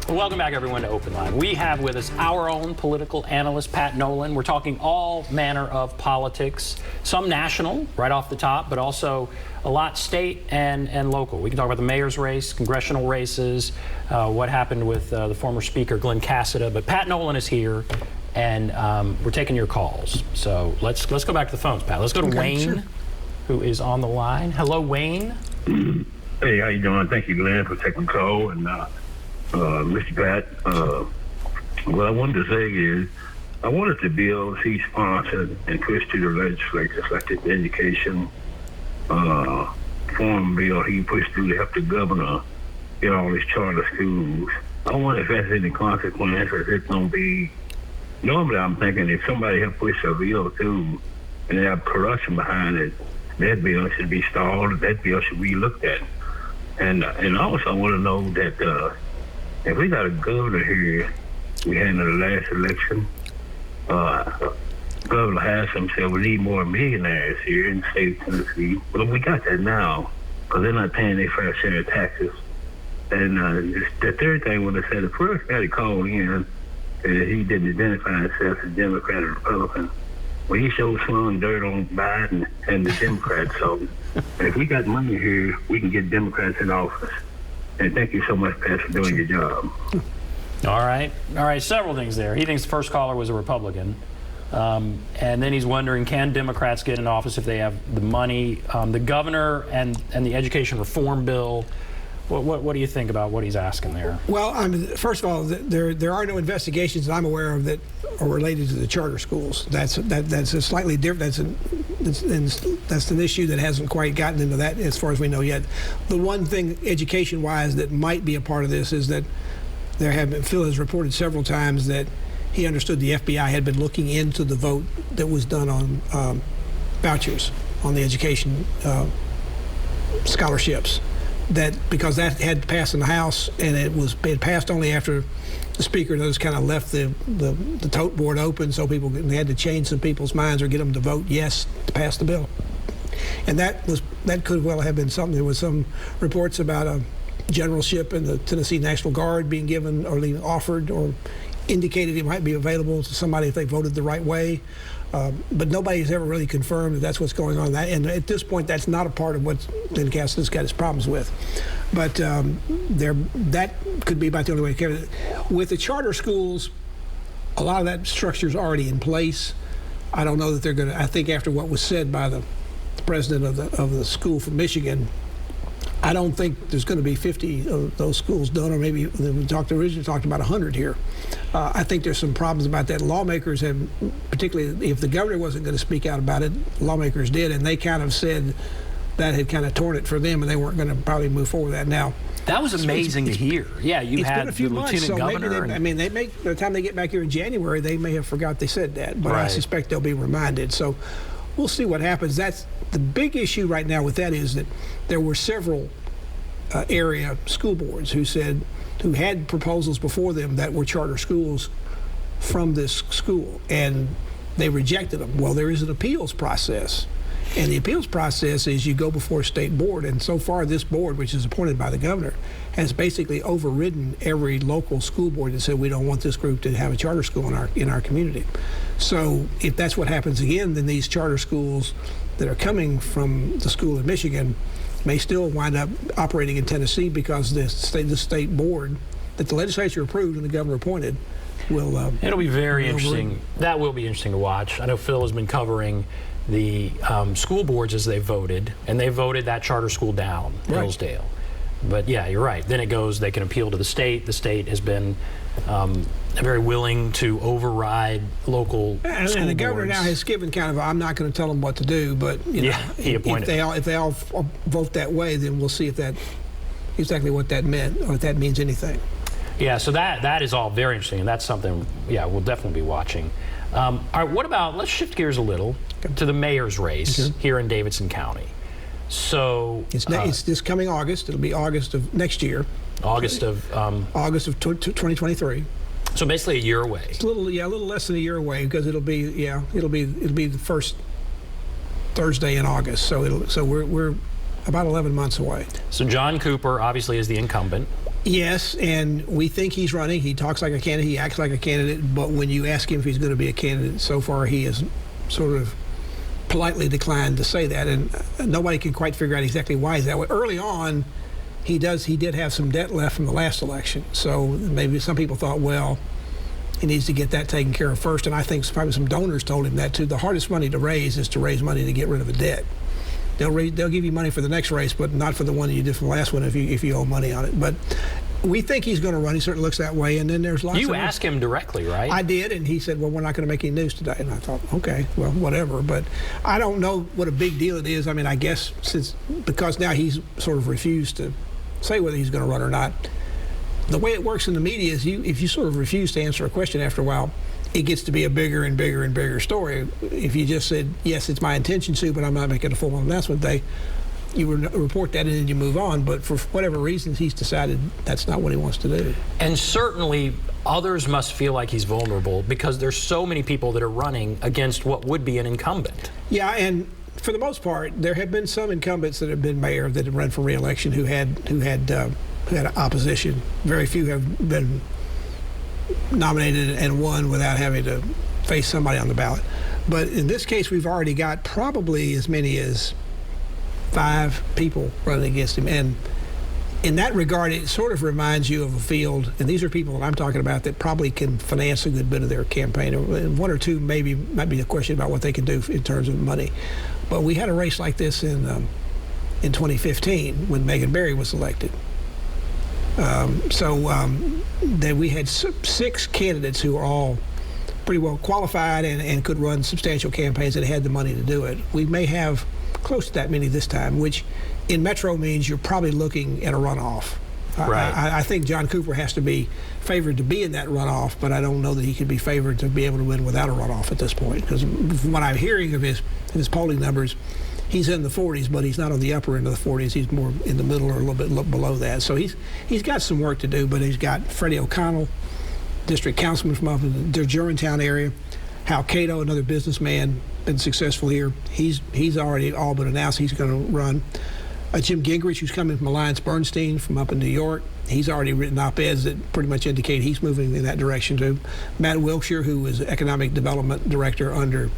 Welcome back, everyone, to OpenLine. We have with us our own political analyst, Pat Nolan. We're talking all manner of politics, some national, right off the top, but also a lot state and local. We can talk about the mayor's race, congressional races, what happened with the former Speaker Glen Casada. But Pat Nolan is here, and we're taking your calls. So let's go back to the phones, Pat. Let's go to Wayne, who is on the line. Hello, Wayne. Hey, how you doing? Thank you, Glenn, for taking the call. And Mr. Pat, what I wanted to say is, I wanted the bills he sponsored and pushed to the legislatures, like this education reform bill he pushed through to help the governor get all his charter schools. I wonder if that's any consequences. It's going to be, normally I'm thinking if somebody had pushed a bill through and they have corruption behind it, that bill should be stalled, that bill should be looked at. And also I want to know that if we got a governor here, we had in the last election, Governor Hassan said we need more millionaires here in the state of Tennessee. Well, we got that now, because they're not paying their fair share of taxes. And the third thing I want to say, the first guy that called in, he didn't identify himself as Democrat or Republican. Well, he showed slung dirt on Biden and the Democrats. So if we got money here, we can get Democrats in office. And thank you so much, Pat, for doing your job. All right. Several things there. He thinks the first caller was a Republican. And then he's wondering, can Democrats get in office if they have the money? The governor and the education reform bill, what do you think about what he's asking there? Well, first of all, there are no investigations that I'm aware of that are related to the charter schools. That's a slightly different. That's an issue that hasn't quite gotten into that as far as we know yet. The one thing education-wise that might be a part of this is that Phil has reported several times that he understood the FBI had been looking into the vote that was done on vouchers on the education scholarships. That because that had passed in the House and it passed only after the Speaker and those kind of left the tote board open, so they had to change some people's minds or get them to vote yes to pass the bill. And that could well have been something. There was some reports about a generalship in the Tennessee National Guard being given or being offered or indicated it might be available to somebody if they voted the right way. But nobody's ever really confirmed that that's what's going on. And at this point, that's not a part of what Glen Casada's got his problems with. But that could be about the only way to carry it. With the charter schools, a lot of that structure is already in place. I don't know that they're going to. I think after what was said by the president of the school from Michigan, I don't think there's going to be 50 of those schools done, or maybe we originally talked about 100 here. I think there's some problems about that. Lawmakers have, particularly if the governor wasn't going to speak out about it, lawmakers did, and they kind of said that had kind of torn it for them, and they weren't going to probably move forward with that now. That was amazing to hear. Yeah, you had been a few the months, lieutenant so governor. by the time they get back here in January, they may have forgot they said that, but right. I suspect they'll be reminded. So we'll see what happens. That's the big issue right now with that is that there were several area school boards who had proposals before them that were charter schools from this school, and they rejected them. Well, there is an appeals process, and the appeals process is you go before a state board, and so far this board, which is appointed by the governor, has basically overridden every local school board that said we don't want this group to have a charter school in our community. So if that's what happens again, then these charter schools that are coming from the school in Michigan may still wind up operating in Tennessee because the state board that the legislature approved and the governor appointed will. It'll be very interesting. That will be interesting to watch. I know Phil has been covering the school boards as they voted, and they voted that charter school down, right. Hillsdale. But yeah, you're right. Then it goes, they can appeal to the state. The state has been very willing to override local school boards. And the governor now has given kind of, I'm not going to tell them what to do, but he appointed. If they all vote that way, then we'll see if that exactly what that meant or if that means anything. Yeah, so that is all very interesting, and that's something, we'll definitely be watching. All right, what about, let's shift gears a little to the mayor's race here in Davidson County. So it's this coming August. It'll be August of next year. August of 2023. So basically a year away. It's a little less than a year away because it'll be the first Thursday in August. So we're about 11 months away. So John Cooper obviously is the incumbent. Yes, and we think he's running. He talks like a candidate. He acts like a candidate. But when you ask him if he's going to be a candidate, so far he has sort of politely declined to say that, and nobody can quite figure out exactly why he's that way. Early on, he did have some debt left from the last election, so maybe some people thought, well, he needs to get that taken care of first. And I think probably some donors told him that too. The hardest money to raise is to raise money to get rid of a debt. They'll give you money for the next race, but not for the one that you did from the last one if you owe money on it. But we think he's going to run. He certainly looks that way. And then there's lots of... You asked him directly, right? I did, and he said, well, we're not going to make any news today. And I thought, okay, well, whatever. But I don't know what a big deal it is. I mean, I guess because now he's sort of refused to say whether he's going to run or not. The way it works in the media is if you sort of refuse to answer a question after a while, it gets to be a bigger and bigger and bigger story. If you just said, yes, it's my intention to, but I'm not making a full announcement, you would report that and then you move on. But for whatever reasons, he's decided that's not what he wants to do. And certainly others must feel like he's vulnerable because there's so many people that are running against what would be an incumbent. Yeah, and for the most part, there have been some incumbents that have been mayor that have run for re-election who had opposition. Very few have been nominated and won without having to face somebody on the ballot. But in this case, we've already got probably as many as 5 people running against him. And in that regard, it sort of reminds you of a field, and these are people that I'm talking about that probably can finance a good bit of their campaign. And 1 or 2 might be a question about what they can do in terms of money. But we had a race like this in 2015 when Megan Barry was elected. That we had 6 candidates who were all pretty well qualified and could run substantial campaigns and had the money to do it. We may have close to that many this time, which in Metro means you're probably looking at a runoff. Right. I think John Cooper has to be favored to be in that runoff, but I don't know that he could be favored to be able to win without a runoff at this point. Because from what I'm hearing of his polling numbers, he's in the 40s, but he's not on the upper end of the 40s. He's more in the middle or a little bit below that. So he's got some work to do, but he's got Freddie O'Connell, district councilman from up in the Germantown area. Hal Cato, another businessman, been successful here. He's already all but announced he's going to run. Jim Gingrich, who's coming from Alliance Bernstein from up in New York, he's already written op-eds that pretty much indicate he's moving in that direction too. Matt Wilkshire, who is economic development director under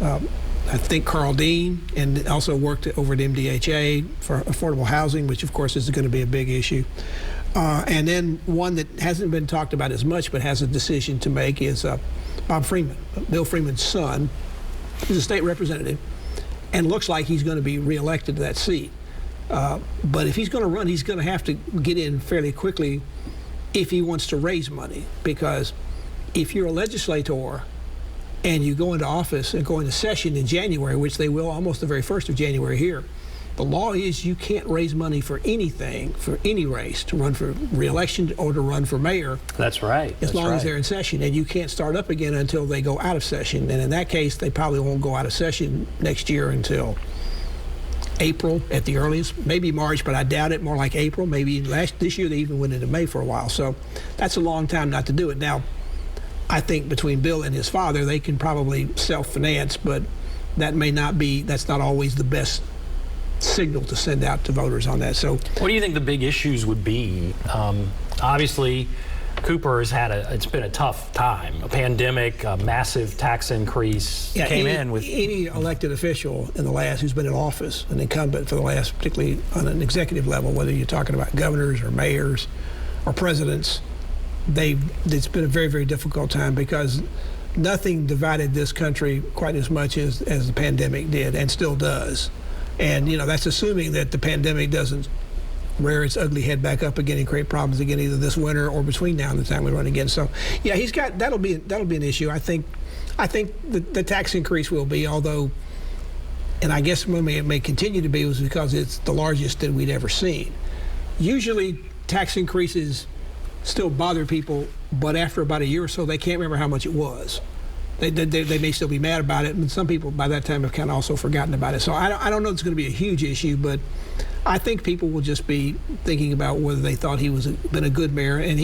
I think Carl Dean, and also worked over at MDHA for affordable housing, which of course is going to be a big issue. And then one that hasn't been talked about as much but has a decision to make is Bob Freeman, Bill Freeman's son. He's a state representative and looks like he's going to be reelected to that seat. But if he's going to run, he's going to have to get in fairly quickly if he wants to raise money, because if you're a legislator and you go into office and go into session in January, which they will almost the very 1st of January here, the law is you can't raise money for anything, for any race, to run for re-election or to run for mayor. That's right. As long as they're in session. And you can't start up again until they go out of session. And in that case, they probably won't go out of session next year until April at the earliest, maybe March, but I doubt it, more like April. Maybe this year they even went into May for a while. So that's a long time not to do it. Now, I think between Bill and his father, they can probably self-finance, but that's not always the best signal to send out to voters on that. So what do you think the big issues would be? Obviously, Cooper has it's been a tough time. A pandemic, a massive tax increase came in with... Any elected official who's been in office, an incumbent for the last, particularly on an executive level, whether you're talking about governors or mayors or presidents, it's been a very, very difficult time because nothing divided this country quite as much as the pandemic did and still does. And, that's assuming that the pandemic doesn't rear its ugly head back up again and create problems again either this winter or between now and the time we run again. So, yeah, that'll be an issue. I think the tax increase will be, although, and I guess when it may continue to be, was because it's the largest that we'd ever seen. Usually tax increases still bother people, but after about a year or so, they can't remember how much it was. They may still be mad about it, and some people by that time have kind of also forgotten about it. So I don't know if it's going to be a huge issue, but I think people will just be thinking about whether they thought he been a good mayor. And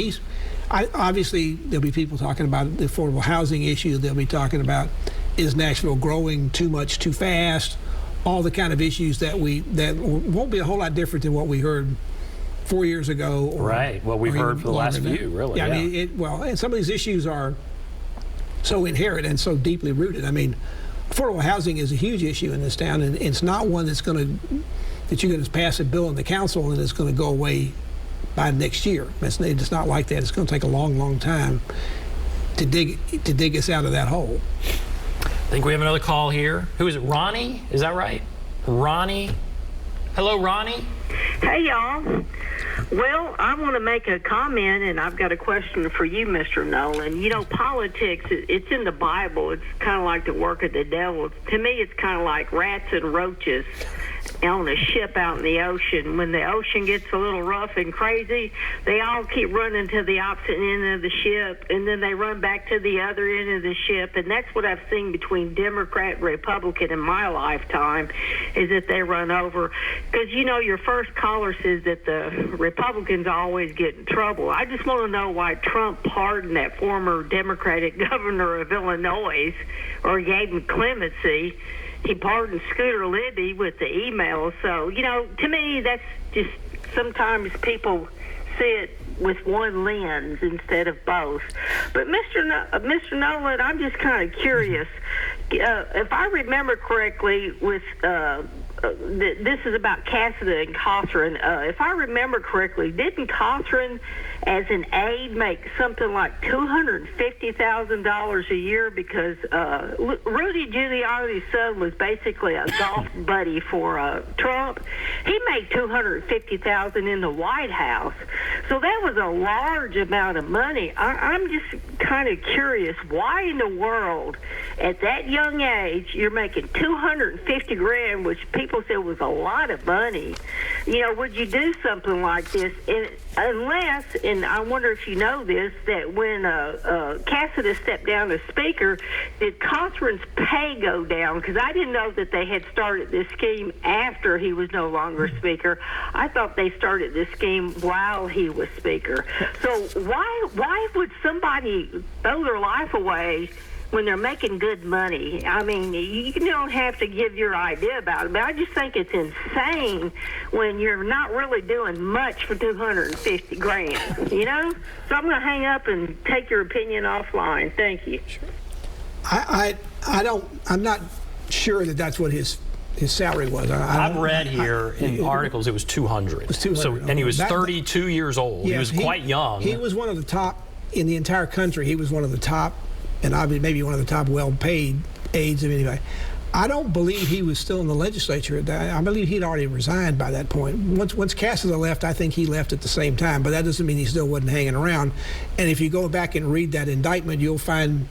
obviously there'll be people talking about the affordable housing issue. They'll be talking about, is Nashville growing too much too fast? All the kind of issues that won't be a whole lot different than what we heard 4 years ago. Or, right. Well, we've heard for the last few, really. Yeah, I mean, and some of these issues are so inherent and so deeply rooted. I mean, affordable housing is a huge issue in this town, and it's not one that you're going to pass a bill in the council and it's going to go away by next year. It's not like that. It's going to take a long, long time to dig us out of that hole. I think we have another call here. Who is it? Ronnie? Is that right? Ronnie? Hello, Ronnie? Hey, y'all. Well, I want to make a comment, and I've got a question for you, Mr. Nolan. You know, politics, it's in the Bible. It's kind of like the work of the devil. To me, it's kind of like rats and roaches on a ship out in the ocean. When the ocean gets a little rough and crazy, they all keep running to the opposite end of the ship, and then they run back to the other end of the ship. And that's what I've seen between Democrat and Republican in my lifetime, is that they run over. Because, you know, your first caller says that the Republicans always get in trouble. I just want to know why Trump pardoned that former Democratic governor of Illinois, or gave him clemency. He pardoned Scooter Libby with the email. So, you know, to me, that's just sometimes people see it with one lens instead of both. But Mr. Nolan, I'm just kind of curious. If I remember correctly, with this is about Casada and Cothren. If I remember correctly, didn't Cothren, as an aide, make something like $250,000 a year because Rudy Giuliani's son was basically a golf buddy for Trump? He made $250,000 in the White House, so that was a large amount of money. I'm just kind of curious, why in the world, at that young age, you're making $250,000, which people said was a lot of money. You know, would you do something like this? Unless, and I wonder if you know this, that when Casada stepped down as Speaker, did Cothren's pay go down? Because I didn't know that they had started this scheme after he was no longer Speaker. I thought they started this scheme while he was Speaker. So why would somebody throw their life away when they're making good money? I mean, you don't have to give your idea about it, but I just think it's insane when you're not really doing much for $250,000, you know? So I'm going to hang up and take your opinion offline. Thank you. Sure. I'm not sure that that's what his salary was. I've read here in articles it was 200. It was 200. So, and he was 32 years old. Yes, he was quite young. He was one of the top in the entire country. He was one of the top, and maybe one of the top well-paid aides of anybody. I don't believe he was still in the legislature. I believe he'd already resigned by that point. Once Casada left, I think he left at the same time, but that doesn't mean he still wasn't hanging around. And if you go back and read that indictment, you'll find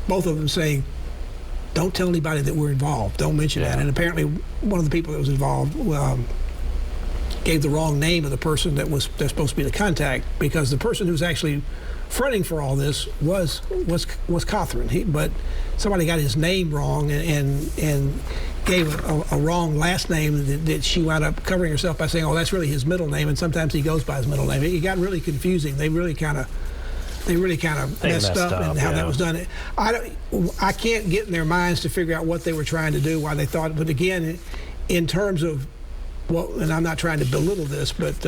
both of them saying, don't tell anybody that we're involved. Don't mention that. And apparently one of the people that was involved gave the wrong name of the person that's supposed to be the contact, because the person who's actually fronting for all this was Cothren. But somebody got his name wrong and gave a wrong last name that she wound up covering herself by saying, oh, that's really his middle name, and sometimes he goes by his middle name. It got really confusing. They really kind of messed up in how that was done. I can't get in their minds to figure out what they were trying to do, why they thought. But again, in terms of what, and I'm not trying to belittle this, but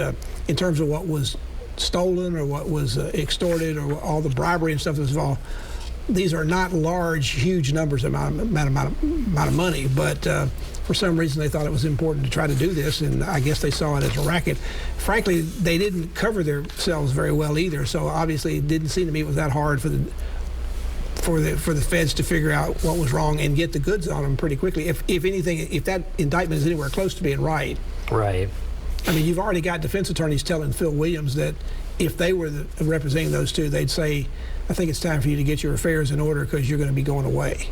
in terms of what was stolen or what was extorted or all the bribery and stuff that was involved, these are not large, huge numbers amount of money. But for some reason, they thought it was important to try to do this, and I guess they saw it as a racket. Frankly, they didn't cover themselves very well either. So obviously, it didn't seem to me it was that hard for the feds to figure out what was wrong and get the goods on them pretty quickly. If anything, if that indictment is anywhere close to being right. Right. I mean, you've already got defense attorneys telling Phil Williams that if they were representing those two, they'd say, I think it's time for you to get your affairs in order because you're going to be going away.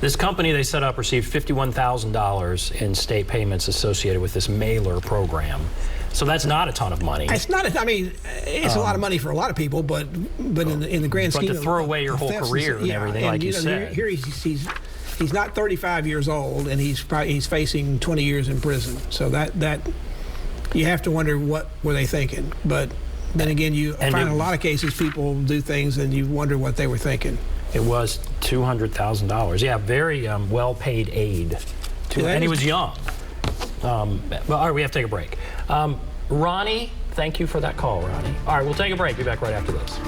This company they set up received $51,000 in state payments associated with this mailer program. So that's not a ton of money. It's not. I mean, it's a lot of money for a lot of people, but in the grand scheme. But to throw away your whole career and everything, like you said. Here he's not 35 years old, and he's facing 20 years in prison. So that you have to wonder what were they thinking. But then again, you find in a lot of cases people do things, and you wonder what they were thinking. It was $200,000. Yeah, very well-paid aide. And he was young. Well, all right, we have to take a break. Ronnie, Thank you for that call, Ronnie. All right, we'll take a break. Be back right after this.